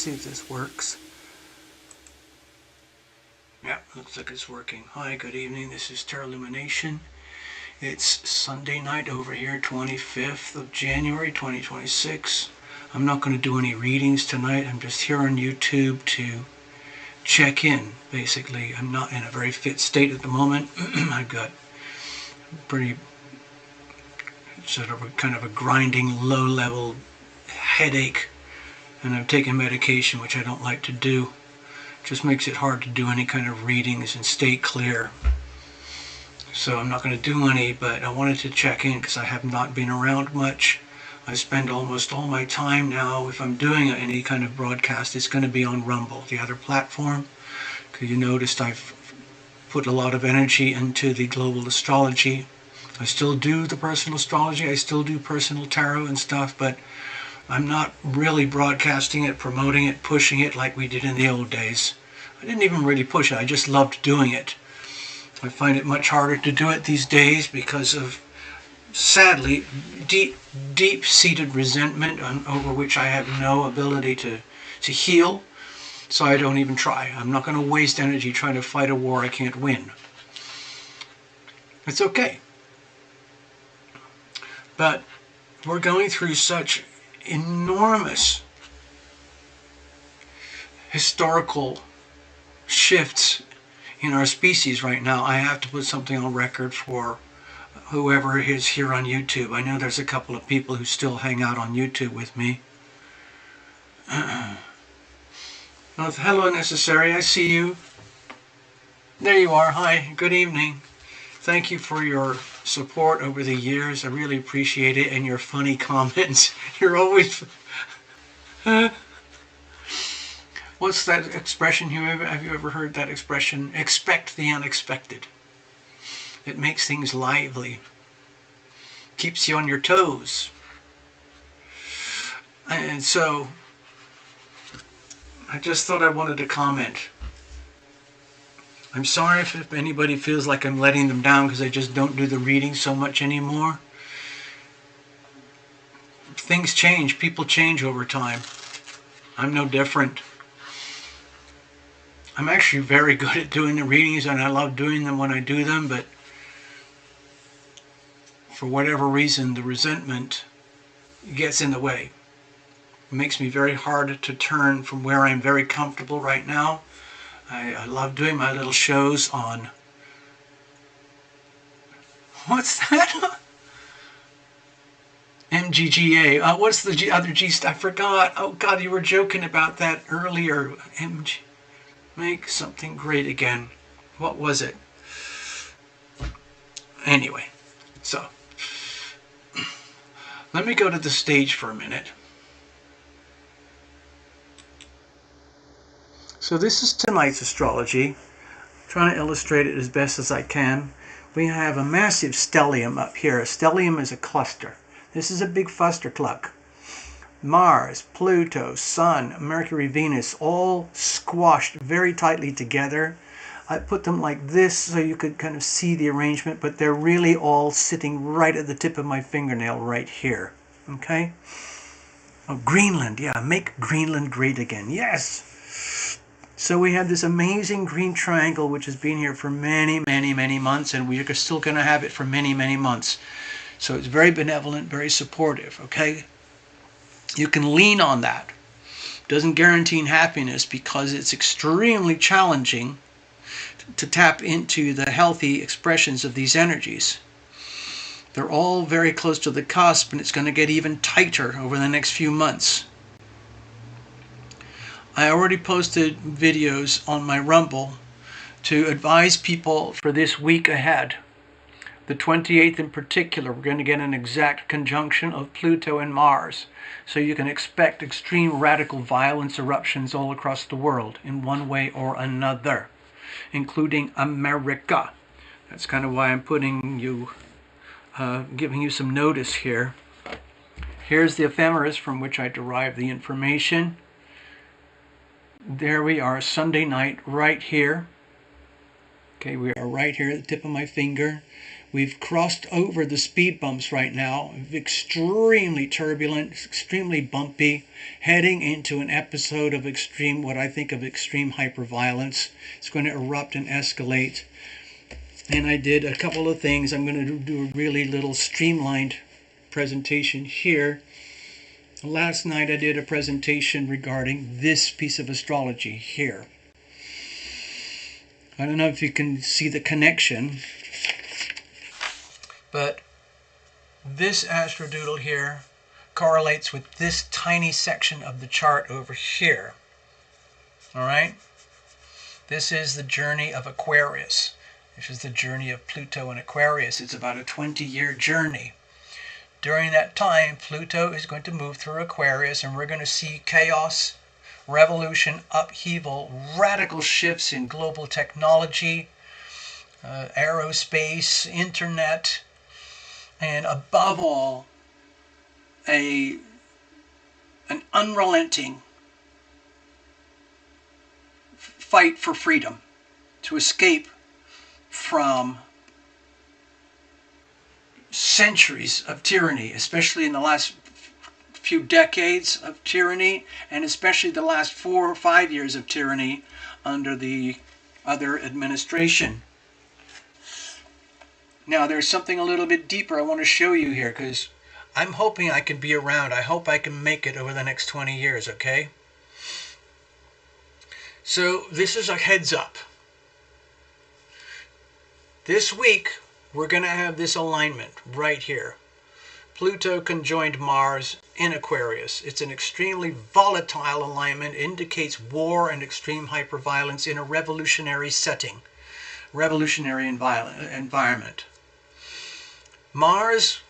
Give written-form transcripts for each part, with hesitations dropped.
see if this works. Yeah, looks like it's working. Hi, good evening. This is TarotLumination. It's Sunday night over here, 25th of January, 2026. I'm not going to do any readings tonight. I'm just here on YouTube to check in, basically. I'm not in a very fit state at the moment. I've got pretty sort of a kind of a grinding, low-level headache, and I'm taking medication, which I don't like to do. It just makes it hard to do any kind of readings and stay clear. So I'm not going to do any, but I wanted to check in because I have not been around much. I spend almost all my time now, if I'm doing any kind of broadcast, it's going to be on Rumble, the other platform. Because you noticed I've put a lot of energy into the global astrology. I still do the personal astrology, I still do personal tarot and stuff, but I'm not really broadcasting it, promoting it, pushing it like we did in the old days. I didn't even really push it, I just loved doing it. I find it much harder to do it these days because of, sadly, deep-seated resentment over which I have no ability to heal, so I don't even try. I'm not going to waste energy trying to fight a war I can't win. It's okay. But we're going through such enormous historical shifts in our species right now. I have to put something on record for whoever is here on YouTube. I know there's a couple of people who still hang out on YouTube with me. Well, hello, Necessary. I see you. There you are. Hi. Good evening. Thank you for your support over the years. I really appreciate it, and your funny comments. You're always... What's that expression? Have you ever heard that expression? Expect the unexpected. It makes things lively. Keeps you on your toes. And so, I just thought I wanted to comment. I'm sorry if anybody feels like I'm letting them down because I just don't do the reading so much anymore. Things change. People change over time. I'm no different. I'm actually very good at doing the readings, and I love doing them when I do them, but for whatever reason, the resentment gets in the way. It makes me very hard to turn from where I'm very comfortable right now. I love doing my little shows on... What's that? MGGA. What's the other G? I forgot. Oh God, you were joking about that earlier. MG... Make something great again. What was it? Anyway, so let me go to the stage for a minute. So this is tonight's astrology. I'm trying to illustrate it as best as I can. We have a massive stellium up here. A stellium is a cluster. This is a big fustercluck. Mars, Pluto, Sun, Mercury, Venus, all squashed very tightly together. I put them like this so you could kind of see the arrangement, but they're really all sitting right at the tip of my fingernail right here. Okay? Oh, Greenland. Yeah, make Greenland great again. Yes! So we have this amazing green triangle which has been here for many, many, many months, and we are still going to have it for many, many months. So it's very benevolent, very supportive, okay? You can lean on that. Doesn't guarantee happiness because it's extremely challenging to tap into the healthy expressions of these energies. They're all very close to the cusp, and it's going to get even tighter over the next few months. I already posted videos on my Rumble to advise people for this week ahead. The 28th in particular, we're going to get an exact conjunction of Pluto and Mars. So you can expect extreme radical violence eruptions all across the world in one way or another, including America. That's kind of why I'm putting you, giving you some notice here. Here's the ephemeris from which I derived the information. There we are, Sunday night, right here. Okay, we are right here at the tip of my finger. We've crossed over the speed bumps right now. Extremely turbulent, extremely bumpy, heading into an episode of extreme, what I think of extreme hyperviolence. It's going to erupt and escalate. And I did a couple of things. I'm going to do a really little streamlined presentation here. Last night I did a presentation regarding this piece of astrology here. I don't know if you can see the connection, but this astrodoodle here correlates with this tiny section of the chart over here. All right? This is the journey of Aquarius. This is the journey of Pluto and Aquarius. It's about a 20-year journey. During that time, Pluto is going to move through Aquarius, and we're going to see chaos, revolution, upheaval, radical shifts in global technology, aerospace, internet, and above all, an unrelenting fight for freedom, to escape from centuries of tyranny, especially in the last few decades of tyranny, and especially the last 4 or 5 years of tyranny under the other administration. Now, there's something a little bit deeper I want to show you here, because I'm hoping I can be around. I hope I can make it over the next 20 years, okay? So this is a heads up. This week, we're going to have this alignment right here. Pluto conjoined Mars in Aquarius. It's an extremely volatile alignment, indicates war and extreme hyperviolence in a revolutionary setting, revolutionary environment. Mars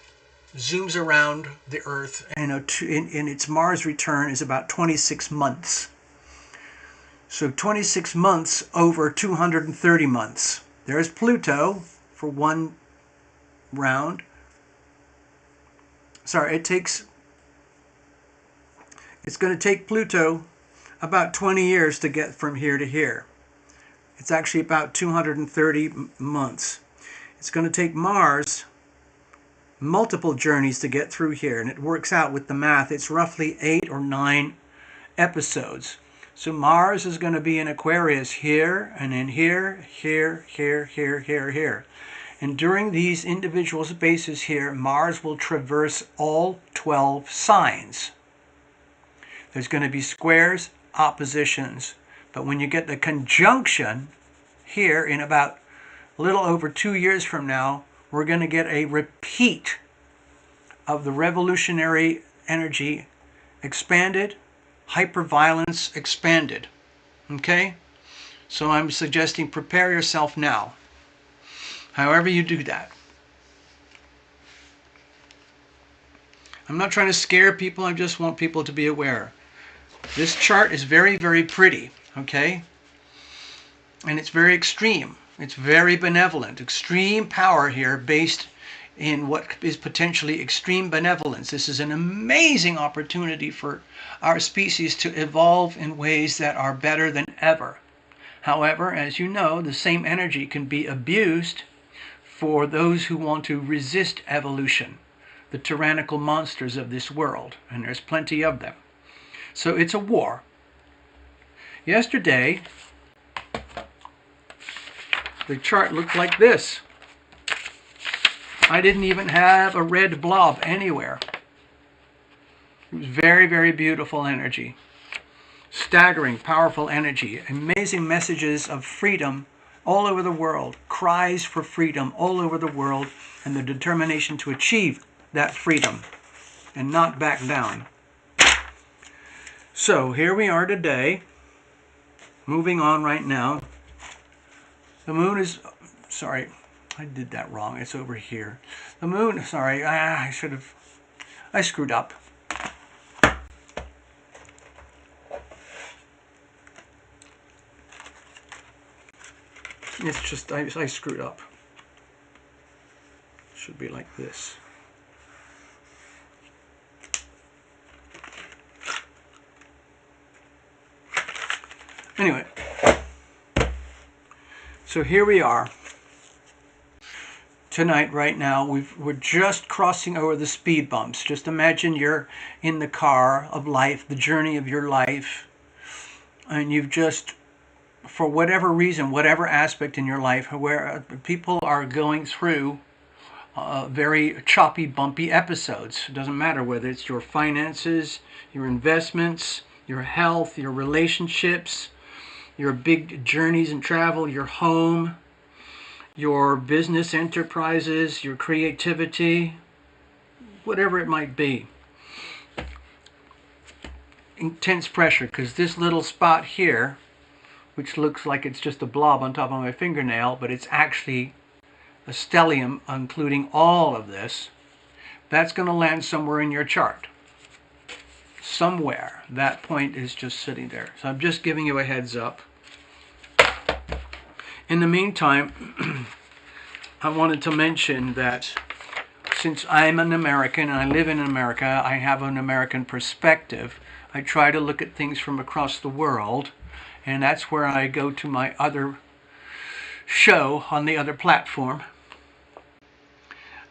zooms around the Earth, and in its Mars return is about 26 months. So 26 months over 230 months. There's Pluto for one round. Sorry, it's going to take Pluto about 20 years to get from here to here. It's actually about 230 months. It's going to take Mars multiple journeys to get through here, and it works out with the math. It's roughly 8 or 9 episodes. So Mars is going to be in Aquarius here, and then here, here, here, here, here, here. And during these individual spaces here, Mars will traverse all 12 signs. There's going to be squares, oppositions. But when you get the conjunction here in about a little over 2 years from now, we're going to get a repeat of the revolutionary energy expanded, hyperviolence expanded. Okay? So I'm suggesting prepare yourself now. However you do that. I'm not trying to scare people, I just want people to be aware. This chart is very, very pretty, okay? And it's very extreme. It's very benevolent. Extreme power here based in what is potentially extreme benevolence. This is an amazing opportunity for our species to evolve in ways that are better than ever. However, as you know, the same energy can be abused for those who want to resist evolution, the tyrannical monsters of this world, and there's plenty of them. So it's a war. Yesterday, the chart looked like this. I didn't even have a red blob anywhere. It was very, very beautiful energy. Staggering, powerful energy. Amazing messages of freedom all over the world. Cries for freedom all over the world, and the determination to achieve that freedom and not back down. So here we are today. Moving on right now. The moon is, sorry, I did that wrong. It's over here. The moon, sorry, I screwed up. It's just, I screwed up. Should be like this. Anyway, so here we are. tonight, right now, we're just crossing over the speed bumps. Just imagine you're in the car of life, the journey of your life, and you've just, for whatever reason, whatever aspect in your life, where people are going through very choppy, bumpy episodes. It doesn't matter whether it's your finances, your investments, your health, your relationships, your big journeys and travel, your home, your business enterprises, your creativity, whatever it might be. Intense pressure, because this little spot here, which looks like it's just a blob on top of my fingernail, but it's actually a stellium including all of this, that's going to land somewhere in your chart. Somewhere. That point is just sitting there. So I'm just giving you a heads up. In the meantime, I wanted to mention that since I'm an American and I live in America, I have an American perspective. I try to look at things from across the world, and that's where I go to my other show on the other platform.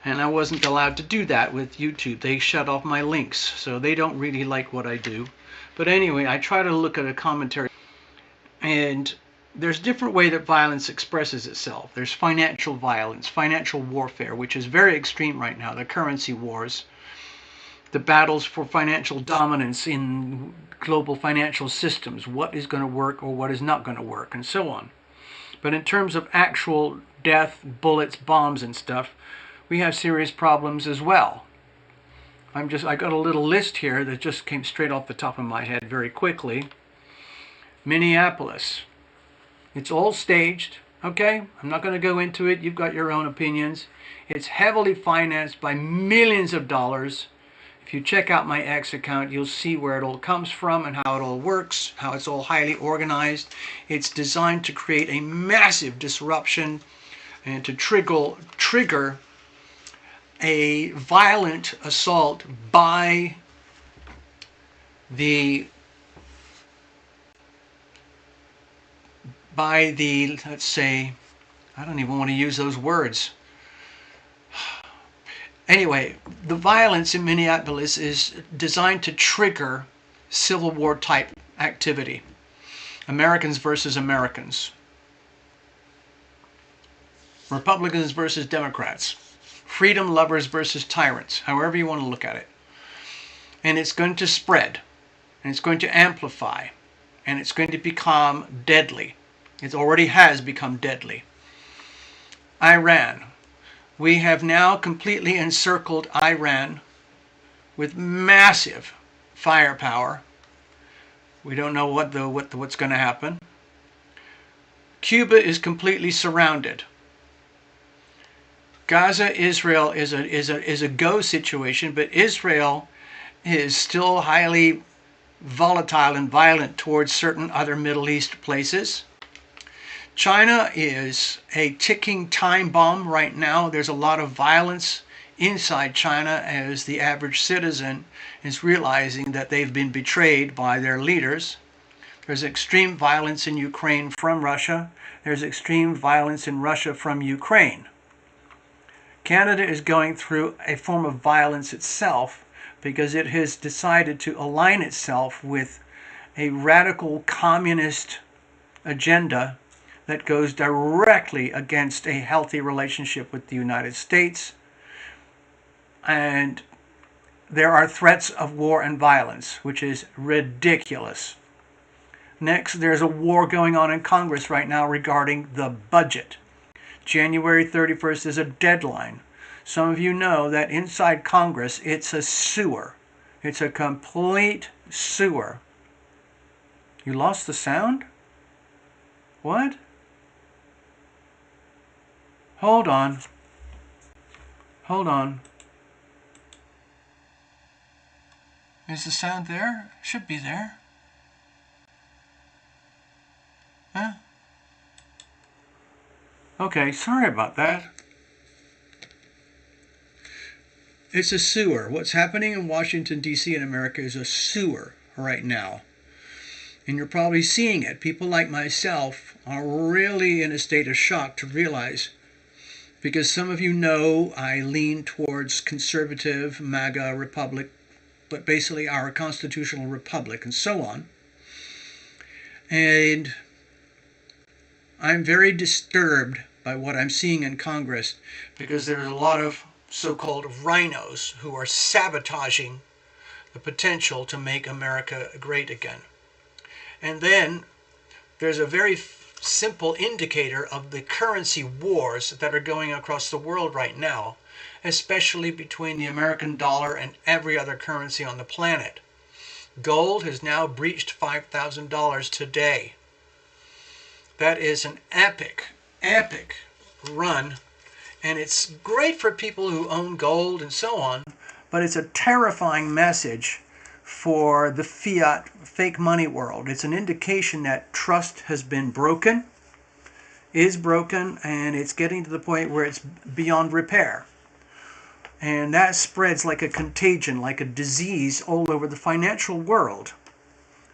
And I wasn't allowed to do that with YouTube. They shut off my links, so they don't really like what I do. But anyway, I try to look at a commentary. And there's a different way that violence expresses itself. There's financial violence, financial warfare, which is very extreme right now. The currency wars, the battles for financial dominance in global financial systems, what is going to work or what is not going to work, and so on. But in terms of actual death, bullets, bombs, and stuff, we have serious problems as well. I got a little list here that just came straight off the top of my head very quickly. Minneapolis. It's all staged, okay? I'm not going to go into it. You've got your own opinions. It's heavily financed by millions of dollars. If you check out my X account, you'll see where it all comes from and how it all works, how it's all highly organized. It's designed to create a massive disruption and to trigger a violent assault by the let's say, I don't even want to use those words. Anyway, the violence in Minneapolis is designed to trigger Civil War type activity. Americans versus Americans. Republicans versus Democrats. Freedom lovers versus tyrants, however you want to look at it. And it's going to spread, and it's going to amplify, and it's going to become deadly. It already has become deadly. Iran. We have now completely encircled Iran with massive firepower. We don't know what's going to happen. Cuba is completely surrounded. Gaza, Israel is a go situation, but Israel is still highly volatile and violent towards certain other Middle East places. China is a ticking time bomb right now. There's a lot of violence inside China as the average citizen is realizing that they've been betrayed by their leaders. There's extreme violence in Ukraine from Russia. There's extreme violence in Russia from Ukraine. Canada is going through a form of violence itself because it has decided to align itself with a radical communist agenda that goes directly against a healthy relationship with the United States. And there are threats of war and violence, which is ridiculous. Next, there's a war going on in Congress right now regarding the budget. January 31st is a deadline. Some of you know that inside Congress, it's a sewer. It's a complete sewer. You lost the sound? What? Hold on. Hold on. Is the sound there? Should be there. Huh? Okay, sorry about that. It's a sewer. What's happening in Washington, D.C. in America is a sewer right now. And you're probably seeing it. People like myself are really in a state of shock to realize because some of you know I lean towards conservative MAGA republic, but basically our constitutional republic and so on. And I'm very disturbed by what I'm seeing in Congress, because there's a lot of so-called rhinos who are sabotaging the potential to make America great again. And then there's a very simple indicator of the currency wars that are going across the world right now, especially between the American dollar and every other currency on the planet. Gold has now breached $5,000 today. That is an epic run, and it's great for people who own gold and so on, but it's a terrifying message for the fiat fake money world. It's an indication that trust has been broken, is broken, and it's getting to the point where it's beyond repair. And that spreads like a contagion, like a disease all over the financial world.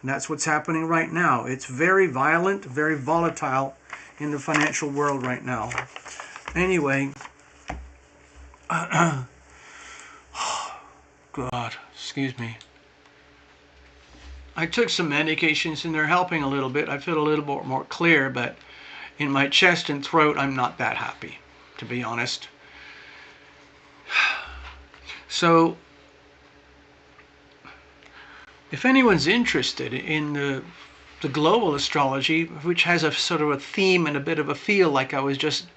And that's what's happening right now. It's very violent, very volatile in the financial world right now. Anyway, God, excuse me. I took some medications and they're helping a little bit. I feel a little bit more clear, but in my chest and throat, I'm not that happy, to be honest. So, if anyone's interested in the global astrology, which has a sort of a theme and a bit of a feel like I was just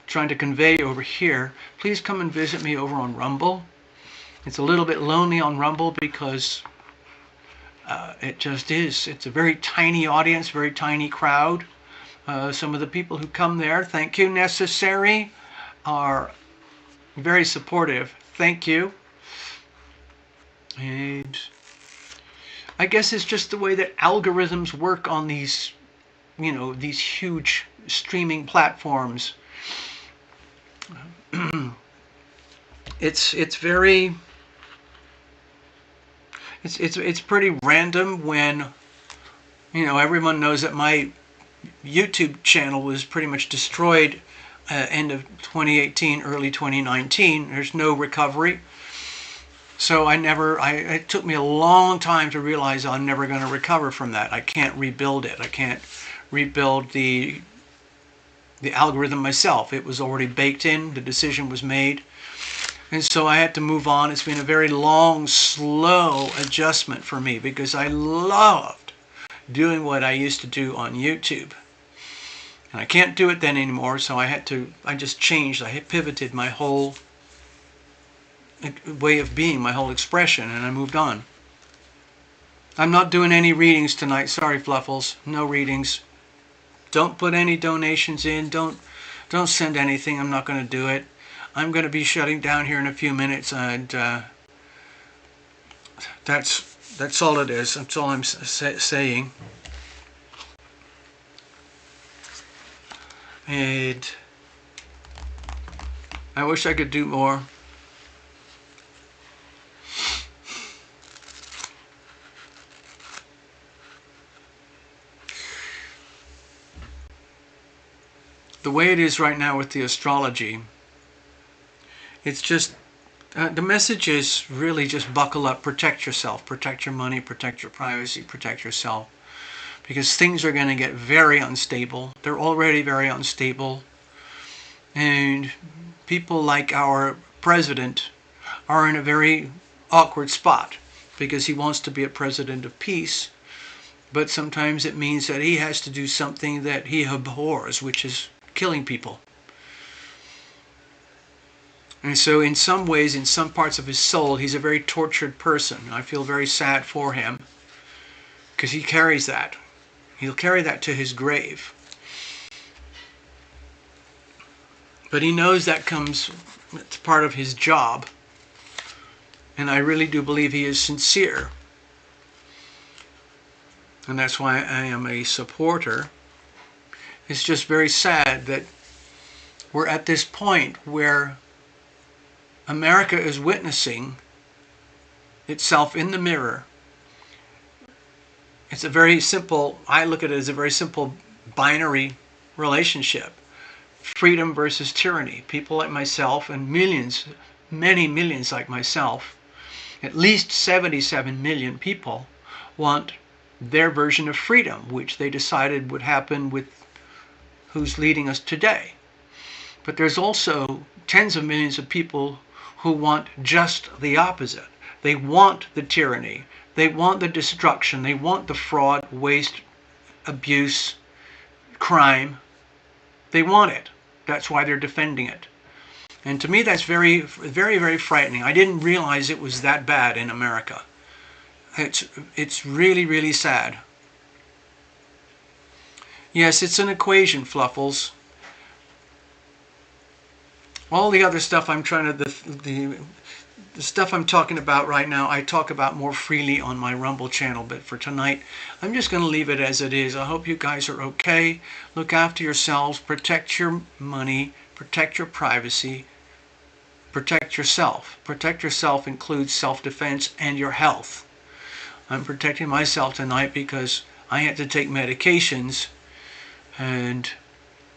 trying to convey over here, please come and visit me over on Rumble. It's a little bit lonely on Rumble because it just is. It's a very tiny audience, very tiny crowd. Some of the people who come there, thank you, necessary, are very supportive. Thank you. And I guess it's just the way that algorithms work on these, you know, these huge streaming platforms. It's very, it's pretty random when, you know, everyone knows that my YouTube channel was pretty much destroyed end of 2018, early 2019. There's no recovery. So it took me a long time to realize I'm never going to recover from that. I can't rebuild it. I can't rebuild the algorithm myself. It was already baked in. The decision was made. And so I had to move on. It's been a very long, slow adjustment for me because I loved doing what I used to do on YouTube. And I can't do it then anymore, so I just changed. I pivoted my whole way of being, my whole expression, and I moved on. I'm not doing any readings tonight. Sorry, Fluffles. No readings. Don't put any donations in. Don't send anything. I'm not going to do it. I'm going to be shutting down here in a few minutes, and that's all it is. That's all I'm saying. And I wish I could do more. The way it is right now with the astrology, it's just, the message is really just buckle up, protect yourself, protect your money, protect your privacy, protect yourself. Because things are going to get very unstable. They're already very unstable. And people like our president are in a very awkward spot because he wants to be a president of peace. But sometimes it means that he has to do something that he abhors, which is killing people. And so in some ways, in some parts of his soul, he's a very tortured person. I feel very sad for him because he carries that. He'll carry that to his grave. But he knows that it's part of his job. And I really do believe he is sincere. And that's why I am a supporter. It's just very sad that we're at this point where America is witnessing itself in the mirror. I look at it as a very simple binary relationship. freedom versus tyranny. People like myself and millions, many millions like myself, at least 77 million people want their version of freedom, which they decided would happen with who's leading us today. But there's also tens of millions of people who want just the opposite. They want the tyranny. They want the destruction. They want the fraud, waste, abuse, crime. They want it. That's why they're defending it. And to me, that's very, very, very frightening. I didn't realize it was that bad in America. It's really, really sad. Yes, it's an equation, Fluffles. All the other stuff I'm trying to, the stuff I'm talking about right now, I talk about more freely on my Rumble channel. But for tonight, I'm just going to leave it as it is. I hope you guys are okay. Look after yourselves. Protect your money. Protect your privacy. Protect yourself. Protect yourself includes self-defense and your health. I'm protecting myself tonight because I had to take medications, and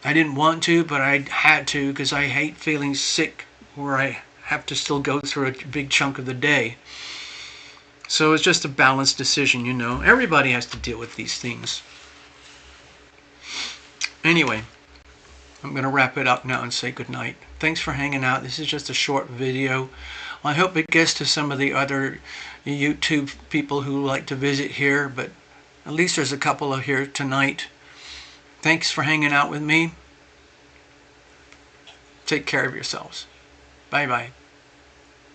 I didn't want to, but I had to because I hate feeling sick where I have to still go through a big chunk of the day. So it's just a balanced decision, you know. Everybody has to deal with these things. Anyway, I'm going to wrap it up now and say goodnight. Thanks for hanging out. This is just a short video. I hope it gets to some of the other YouTube people who like to visit here, but at least there's a couple of here tonight. Thanks for hanging out with me. Take care of yourselves. Bye-bye.